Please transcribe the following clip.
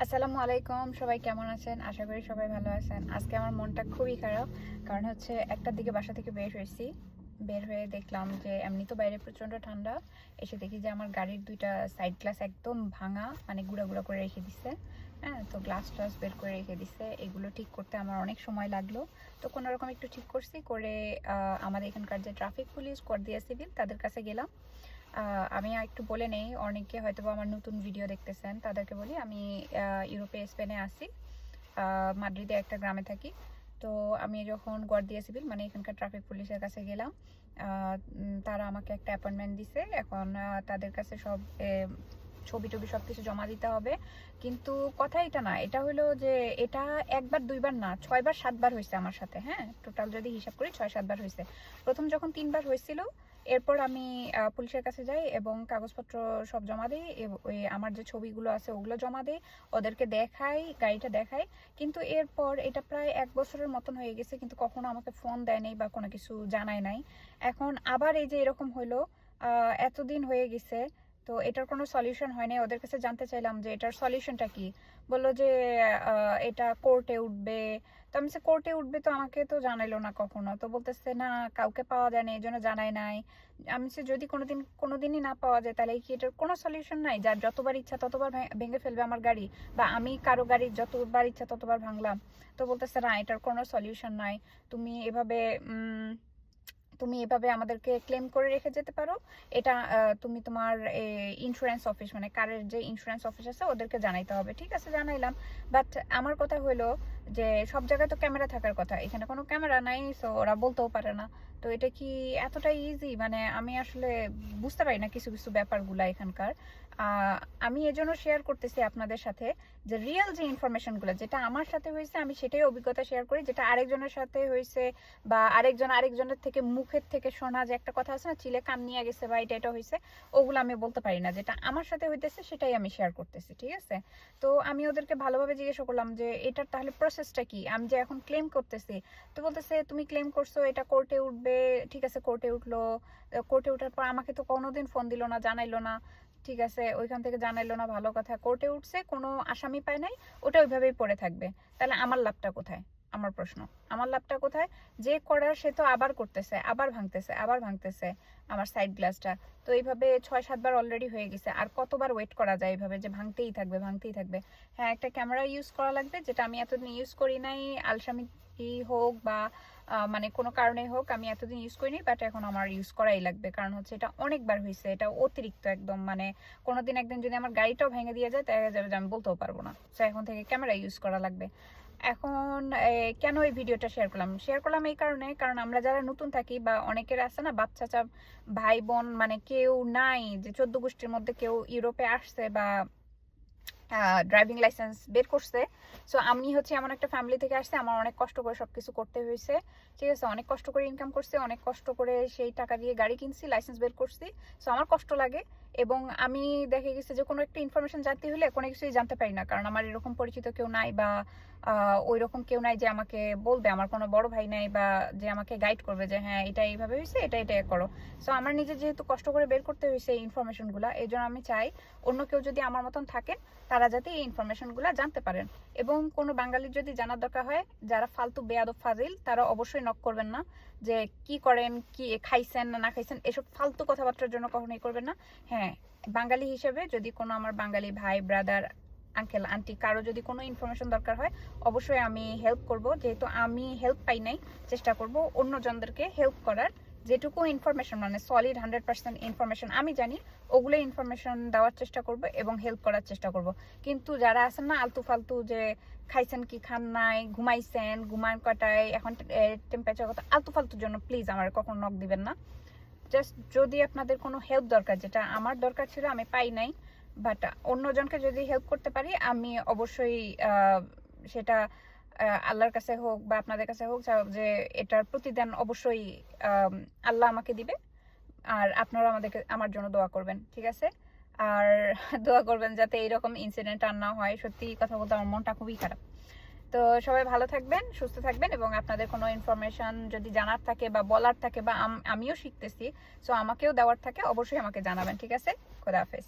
আসসালামু আলাইকুম, সবাই কেমন আছেন? আশা করি সবাই ভালো আছেন। আজকে আমার মনটা খুবই খারাপ, কারণ হচ্ছে একটার দিকে বাসা থেকে বের হয়েছি। বের হয়ে দেখলাম যে এমনি তো বাইরে প্রচণ্ড ঠান্ডা। এসে দেখি যে আমার গাড়ির দুইটা সাইড গ্লাস একদম ভাঙা, মানে গুঁড়া গুঁড়া করে রেখে দিছে। হ্যাঁ, তো গ্লাস টাস বের করে রেখে দিছে। এগুলো ঠিক করতে আমার অনেক সময় লাগলো। তো কোনো রকম একটু ঠিক করছি, করে আমাদের এখানকার যে ট্রাফিক পুলিশ, কোয়ার্ডিয়া সিভিল, তাদের কাছে গেলাম। আমি একটু বলে নেই, অনেকে হয়তো আমার নতুন ভিডিও দেখতেছেন, তাদেরকে বলি আমি ইউরোপে স্পেনে আছি, মাদ্রিদে একটা গ্রামে থাকি। তো আমি যখন গুয়ার্দিয়া সিভিল মানে এখানকার ট্রাফিক পুলিশের কাছে গেলাম, তারা আমাকে একটা অ্যাপয়েন্টমেন্ট দিছে। এখন তাদের কাছে সব ছবি টবি সব কিছু জমা দিতে হবে। কিন্তু কথা এটা না, এটা হলো যে এটা একবার দুইবার না, 6বার 7বার হয়েছে আমার সাথে। হ্যাঁ, টোটাল যদি হিসাব করি 6-7বার হয়েছে। প্রথম যখন 3বার হয়েছিল, এরপর আমি পুলিশের কাছে যাই এবং কাগজপত্র সব জমা দিই। ওই আমার যে ছবিগুলো আছে ওগুলো জমা দিই, ওদেরকে দেখাই, গাড়িটা দেখাই। কিন্তু এরপর এটা প্রায় 1 বছরের মতন হয়ে গেছে, কিন্তু কখনো আমাকে ফোন দেয় নাই বা কোনো কিছু জানায় নাই। এখন আবার এই যে এরকম হইলো, এতদিন হয়ে গেছে, তো এটার কোনো সলিউশন হয় নাই। ওদের কাছে জানতে চাইলাম যে এটার সলিউশনটা কি। বললো যে এটা কোর্টে উঠবে। তো আমি কোর্টে উঠবে, তো আমাকে তো জানাইলো না কখনো। তো বলতেছে না, কাউকে পাওয়া যায় না, এই জন্য জানাই নাই। আমি যদি কোনোদিনই না পাওয়া যায়, তাহলে কি এটার কোনো সলিউশন নাই? যার যতবার ইচ্ছা ততবার ভেঙে ফেলবে আমার গাড়ি, বা আমি কারো গাড়ি যতবার ইচ্ছা ততবার ভাঙলাম। তো বলতেছে না, এটার কোনো সলিউশন নাই। তুমি এভাবে তুমি এভাবে আমাদেরকে ক্লেম করে রেখে যেতে পারো। এটা তুমি তোমার ইন্স্যুরেন্স অফিস, মানে কারের যে ইন্স্যুরেন্স অফিস আছে, ওদেরকে জানাইতে হবে। ঠিক আছে, জানাইলাম। বাট আমার কথা হলো যে সব জায়গায় তো ক্যামেরা থাকার কথা, এখানে কোনো ক্যামেরা নাই, সো ওরা বলতেও পারে না। তো এটা কি এতটাই ইজি? মানে আমি আসলে বুঝতে পারি না কিছু কিছু ব্যাপারগুলা এখানকার। আমি এজন্য শেয়ার করতেছি আপনাদের সাথে যে রিয়েল যে ইনফরমেশনগুলো, যেটা আমার সাথে হয়েছে আমি সেটাই অভিজ্ঞতা শেয়ার করি। যেটা আরেকজনের সাথে হয়েছে বা আরেকজনের থেকে মুখের থেকে শোনা, যে একটা কথা আছে না, চিলে কান নিয়ে গেছে বা এটা হয়েছে, ওগুলো আমি বলতে পারি না। যেটা আমার সাথে হইতেছে সেটাই আমি শেয়ার করতেছি। ঠিক আছে, তো আমি ওদেরকে ভালোভাবে জিজ্ঞাসা করলাম যে এটার তাহলে প্রসেসটা কি, আমি যে এখন ক্লেম করতেছি। তো বলতেছে তুমি ক্লেম করছো, এটা কোর্টে উঠবে। ঠিক আছে, কোর্টে উঠলো। কোর্টে ওঠার পর আমাকে তো কোনোদিন ফোন দিল না, জানাইলো না। ঠিক আছে, ওইখান থেকে জানাইলো না, ভালো কথা। কোর্টে উঠছে, কোনো আসামি পায় নাই, ওটা ওইভাবেই পড়ে থাকবে। তাহলে আমার লাভটা কোথায়? আমার প্রশ্ন, আমার লাভটা কোথায়? যে করার সে তো আবার করতেছে, আবার ভাঙতেছে, আবার ভাঙতেছে আমার সাইড গ্লাসটা। তো এইভাবে 6-7বার অলরেডি হয়ে গেছে। আর কতবার ওয়েট করা যায় এইভাবে, যে ভাঙতেই থাকবে, ভাঙতেই থাকবে? হ্যাঁ, একটা ক্যামেরা ইউজ করা লাগবে, যেটা আমি এতদিন ইউজ করি নাই। আলসামি হোক বা মানে কোনো কারণেই হোক, আমি এতদিন ইউজ করিনি, বাট এখন আমার ইউজ করাই লাগবে। কারণ হচ্ছে এটা অনেকবার হয়েছে, এটা অতিরিক্ত একদম। মানে কোনোদিন একদিন যদি আমার গাড়িটাও ভেঙে দিয়ে যায়, দেখা যাবে যে আমি বলতেও পারবো না। তো এখন থেকে ক্যামেরা ইউজ করা লাগবে। এখন কেন এই ভিডিওটা শেয়ার করলাম এই কারণে, কারণ আমরা যারা নতুন থাকি বা অনেকের আছে না বাচ্চা ভাই বোন, মানে কেউ নাই যে 14 গোষ্ঠীর মধ্যে কেউ ইউরোপে আসছে বা ড্রাইভিং লাইসেন্স বের করছে। সো আমি হচ্ছে এমন একটা ফ্যামিলি থেকে আসছে, আমার অনেক কষ্ট করে সবকিছু করতে হয়েছে। ঠিক আছে, অনেক কষ্ট করে ইনকাম করছি, অনেক কষ্ট করে সেই টাকা দিয়ে গাড়ি কিনছি, লাইসেন্স বের করছি। সো আমার কষ্ট লাগে। এবং আমি দেখে গেছি যে কোনো একটা ইনফরমেশন জানতে হলে কোনো কিছুই জানতে পারি না, কারণ আমার এরকম পরিচিত কেউ নাই বা ওই রকম কেউ নাই যে আমাকে বলবে, আমার কোনো বড় ভাই নাই বা যে আমাকে গাইড করবে যে হ্যাঁ এটা এইভাবে হয়েছে, এটা এটা করো। সো আমার নিজে যেহেতু কষ্ট করে বের করতে হয়েছে এই ইনফরমেশনগুলো, এই জন্য আমি চাই অন্য কেউ যদি আমার মতন থাকেন, তারা যাতে এই ইনফরমেশনগুলো জানতে পারেন। এবং কোনো বাঙালির যদি জানার দরকার হয়, যারা ফালতু বেয়াদব ফাজিল, তারা অবশ্যই নক করবেন না যে কি করেন, কি খাইছেন না না খাইছেন, এসব ফালতু কথাবার্তার জন্য কখনোই করবেন না। হ্যাঁ, বাঙালি হিসেবে যদি কোনো আমার বাঙালি ভাই, ব্রাদার, আঙ্কেল, আন্টি কারো যদি কোনো ইনফরমেশন দরকার হয়, অবশ্যই আমি হেল্প করব। যেহেতু আমি হেল্প পাই নাই, চেষ্টা করব অন্যজনদেরকে হেল্প করার। যেটুকু ইনফরমেশন, মানে সলিড 100% ইনফরমেশন আমি জানি, ওগুলো ইনফরমেশন দেওয়ার চেষ্টা করব এবং হেল্প করার চেষ্টা করব। কিন্তু যারা আছেন না আলতু ফালতু, যে খাইছেন কি খান নাই, ঘুমাইছেন, ঘুমান কটায়, এখন টেম্পারেচার কত, আলতু ফালতুর জন্য প্লিজ আমার কখনো নক দিবেন না। জাস্ট যদি আপনাদের কোনো হেল্প দরকার, যেটা আমার দরকার ছিল আমি পাই নাই, বাট অন্যজনকে যদি হেল্প করতে পারি, আমি অবশ্যই সেটা আল্লাহর কাছে হোক বা আপনাদের কাছে হোক, যে এটার প্রতিদান অবশ্যই আল্লাহ আমাকে দিবে। আর আপনারা আমার জন্য দোয়া করবেন, ঠিক আছে? আর দোয়া করবেন যাতে এইরকম ইনসিডেন্ট আর না হয়। সত্যি কথা বলতে আমার মনটা খুবই খারাপ। তো সবাই ভালো থাকবেন, সুস্থ থাকবেন, এবং আপনাদের কোনো ইনফরমেশন যদি জানার থাকে বা বলার থাকে বা আমিও শিখতেছি, সো আমাকেও দেওয়ার থাকে, অবশ্যই আমাকে জানাবেন। ঠিক আছে, খোদা হাফেজ।